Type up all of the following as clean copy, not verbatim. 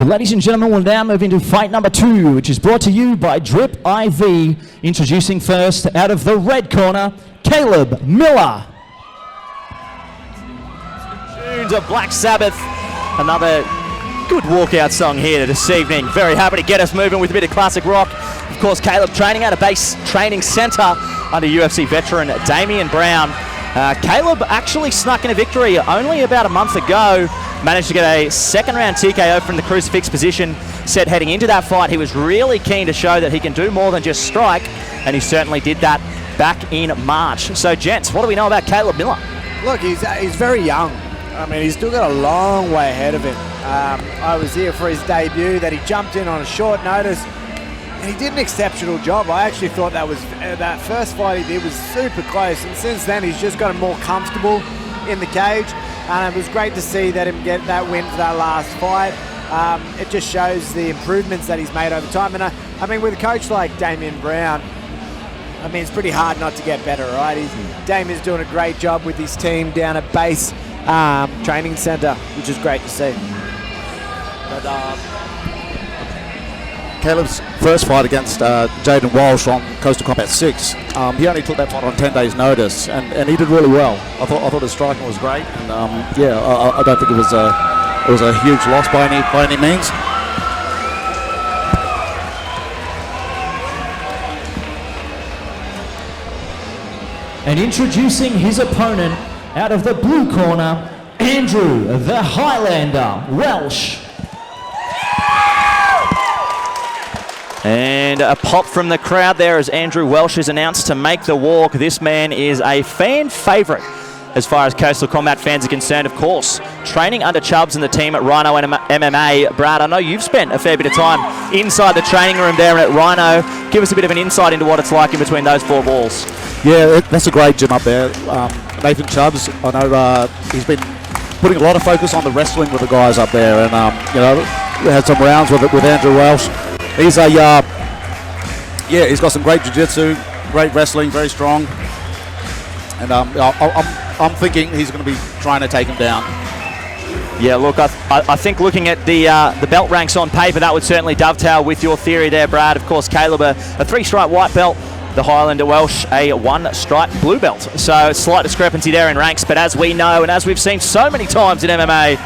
Ladies and gentlemen, we'll now move into fight number 2, which is brought to you by Drip IV. Introducing first, out of the red corner, Caleb Miller. Tunes of Black Sabbath, another good walkout song here this evening. Very happy to get us moving with a bit of classic rock. Of course, Caleb training at a base training centre under UFC veteran Damian Brown. Caleb actually snuck in a victory only about a month ago. Managed to get a second round TKO from the crucifix position. Said heading into that fight he was really keen to show that he can do more than just strike, and he certainly did that back in March. So gents, what do we know about Caleb Miller? Look, he's very young. I mean, he's still got a long way ahead of him. I was here for his debut that he jumped in on a short notice, and he did an exceptional job. I actually thought that first fight he did was super close, and since then he's just gotten more comfortable in the cage. And it was great to see that him get that win for that last fight. It just shows the improvements that he's made over time. And I mean, with a coach like Damian Brown, I mean, it's pretty hard not to get better, right? Damian's doing a great job with his team down at base training centre, which is great to see. But, Caleb's first fight against Jaden Welsh on Coastal Combat 6, he only took that fight on 10 days' notice, and he did really well. I thought his striking was great, and I don't think it was a huge loss by any means. And introducing his opponent, out of the blue corner, Andrew the Highlander Welsh. And a pop from the crowd there as Andrew Welsh is announced to make the walk. This man is a fan favourite as far as Coastal Combat fans are concerned, of course. Training under Chubbs and the team at Rhino MMA. Brad, I know you've spent a fair bit of time inside the training room there at Rhino. Give us a bit of an insight into what it's like in between those four walls. Yeah, that's a great gym up there. Nathan Chubbs, I know he's been putting a lot of focus on the wrestling with the guys up there, and we had some rounds with Andrew Welsh. He's he's got some great jiu-jitsu, great wrestling, very strong, and I'm thinking he's going to be trying to take him down. Yeah, look, I think looking at the belt ranks on paper, that would certainly dovetail with your theory there, Brad. Of course, Caleb, a 3-stripe white belt, the Highlander Welsh, a 1-stripe blue belt. So slight discrepancy there in ranks, but as we know and as we've seen so many times in MMA,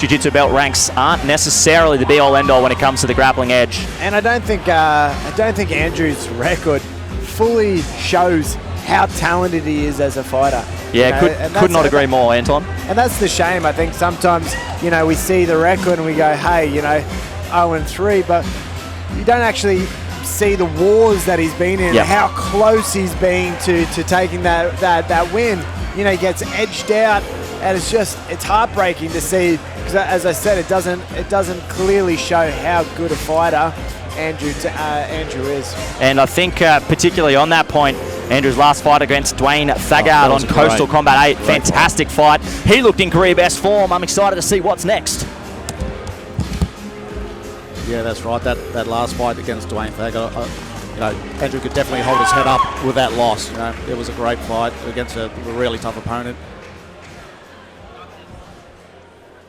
jiu-jitsu belt ranks aren't necessarily the be-all end-all when it comes to the grappling edge. And I don't think Andrew's record fully shows how talented he is as a fighter. Yeah, could not agree more, Anton. And that's the shame. I think sometimes, we see the record and we go, hey, 0-3, but you don't actually see the wars that he's been in, how close he's been to taking that win. He gets edged out, and it's heartbreaking to see, because as I said, it doesn't clearly show how good a fighter Andrew is. And I think particularly on that point, Andrew's last fight against Dwayne Thagard on Coastal Combat 8, fantastic fight. He looked in career best form. I'm excited to see what's next. Yeah, that's right. That last fight against Dwayne Thagard, Andrew could definitely hold his head up with that loss. It was a great fight against a really tough opponent.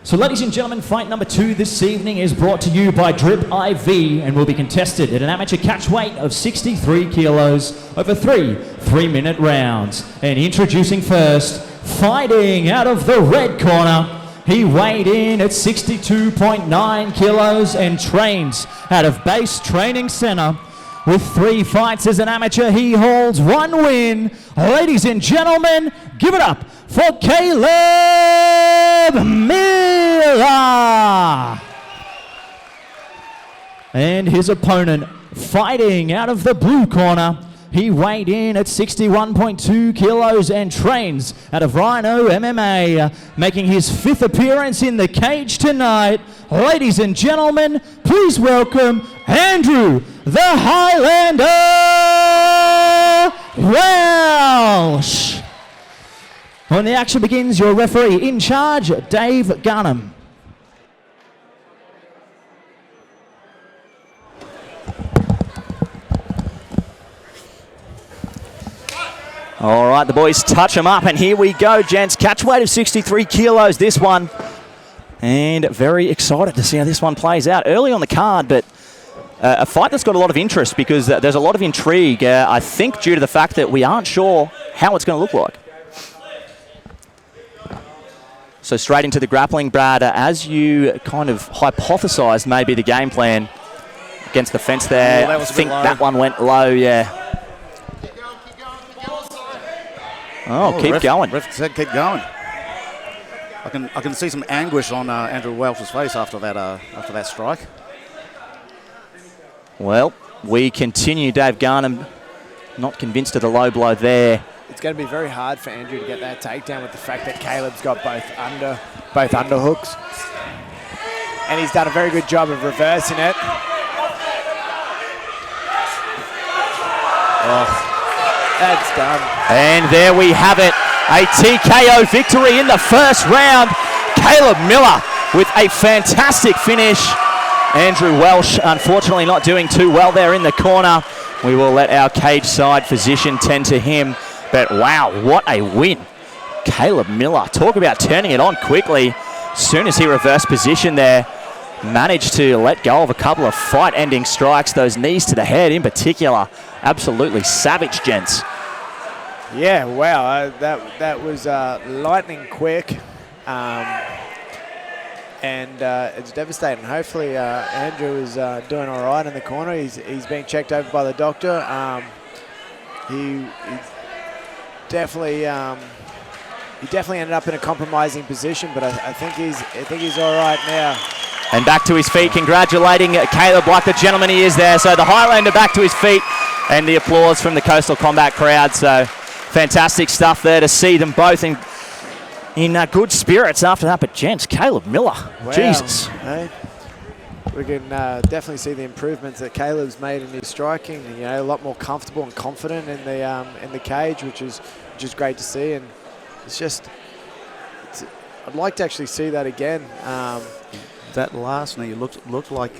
So ladies and gentlemen, fight number 2 this evening is brought to you by Drip IV and will be contested at an amateur catch weight of 63 kilos over 3 3-minute rounds. And introducing first, fighting out of the red corner, he weighed in at 62.9 kilos and trains out of Base Training Center. With 3 fights as an amateur, he holds 1 win. Ladies and gentlemen, give it up for Caleb Miller. And his opponent, fighting out of the blue corner, he weighed in at 61.2 kilos and trains out of Rhino MMA, making his 5th appearance in the cage tonight. Ladies and gentlemen, please welcome Andrew the Highlander Welsh. When the action begins, your referee in charge, Dave Garnham. All right, the boys touch him up, and here we go, gents. Catch weight of 63 kilos, this one. And very excited to see how this one plays out. Early on the card, but a fight that's got a lot of interest because there's a lot of intrigue, I think, due to the fact that we aren't sure how it's going to look like. So straight into the grappling, Brad, as you kind of hypothesised maybe the game plan against the fence there. I think that one went low, yeah. Oh, keep going. Ref said keep going. I can see some anguish on Andrew Welsh's face after that strike. Well, we continue. Dave Garnham not convinced of the low blow there. It's going to be very hard for Andrew to get that takedown with the fact that Caleb's got both underhooks. And he's done a very good job of reversing it. Oh, that's done. And there we have it. A TKO victory in the first round. Caleb Miller with a fantastic finish. Andrew Welsh, unfortunately, not doing too well there in the corner. We will let our cage side physician tend to him. But wow, what a win. Caleb Miller, talk about turning it on quickly. As soon as he reversed position there, managed to let go of a couple of fight-ending strikes. Those knees to the head in particular, absolutely savage, gents. Yeah, wow, that was lightning quick. And it's devastating. Hopefully Andrew is doing all right in the corner. He's being checked over by the doctor. He definitely ended up in a compromising position, but I think he's all right now. And back to his feet, congratulating Caleb like the gentleman he is there. So the Highlander back to his feet, and the applause from the Coastal Combat crowd. So fantastic stuff there to see them both in good spirits after that. But gents, Caleb Miller, wow. Jesus. Hey, we can definitely see the improvements that Caleb's made in his striking. You know, a lot more comfortable and confident in the cage, which is great to see. And I'd like to actually see that again. That last knee looked like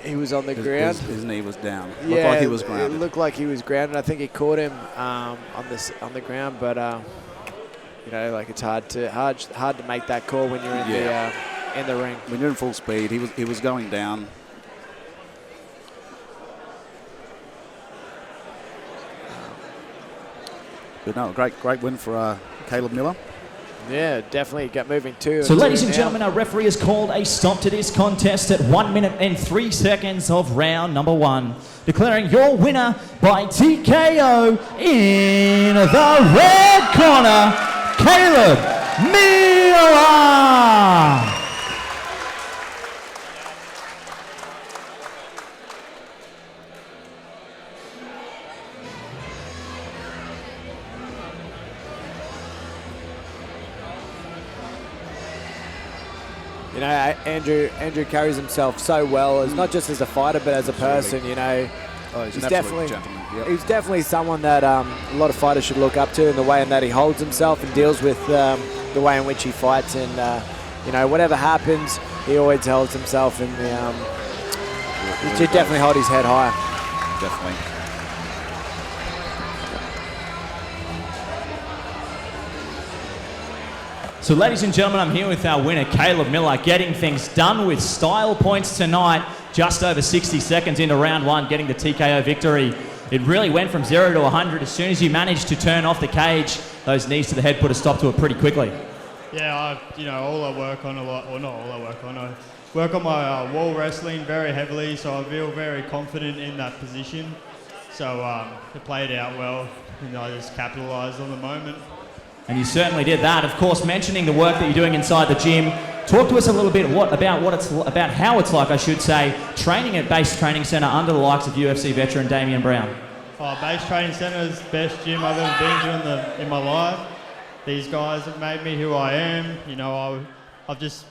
he was on the ground. His knee was down. Yeah, looked like he was grounded. It looked like he was grounded. I think he caught him on the ground, but you know, like it's hard to make that call when you're in the ring. When you're in full speed, he was going down. But no, great win for Caleb Miller. Yeah, definitely got moving too. So ladies and gentlemen, our referee has called a stop to this contest at 1 minute and 3 seconds of round number 1, declaring your winner by TKO in the red corner, Caleb Miller. You know, Andrew carries himself so well, as not just as a fighter, but as a person. You know, he's definitely someone that a lot of fighters should look up to in the way in that he holds himself and deals with the way in which he fights. And you know, whatever happens, he always holds himself in the. He should definitely hold his head high. Definitely. So ladies and gentlemen, I'm here with our winner, Caleb Miller, getting things done with style points tonight, just over 60 seconds into round 1, getting the TKO victory. It really went from 0 to 100. As soon as you managed to turn off the cage, those knees to the head put a stop to it pretty quickly. Yeah, all I work on a lot, or not all I work on my wall wrestling very heavily, so I feel very confident in that position. So it played out well, and I just capitalised on the moment. And you certainly did that. Of course, mentioning the work that you're doing inside the gym, talk to us a little bit about how it's like, I should say, training at Base Training Centre under the likes of UFC veteran Damian Brown. Base Training Centre is the best gym I've ever been to in my life. These guys have made me who I am. You know, I've just,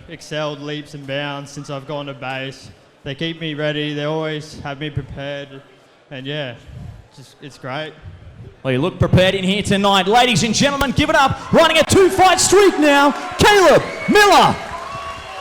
excelled leaps and bounds since I've gone to base. They keep me ready. They always have me prepared. And yeah, it's great. Well, you look prepared in here tonight. Ladies and gentlemen, give it up. Running a 2-fight streak now, Caleb Miller.